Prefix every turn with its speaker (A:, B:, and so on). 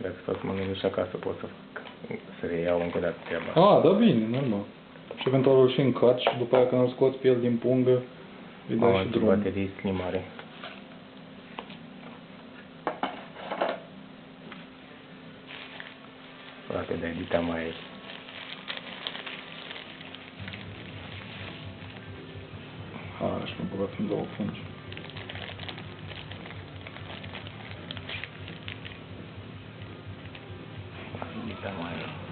A: Dacă stau să mă gândesc acasă, pot să reiau încă o dată treaba.
B: A, da, bine, normal. Și eventual îl și încarci și după aia când îl scoți pe el din pungă, îi dai și drum.
A: Baterii mare. Frate, de edita mai e.
B: Și mă băgat în două fungi.
A: Edita mai e.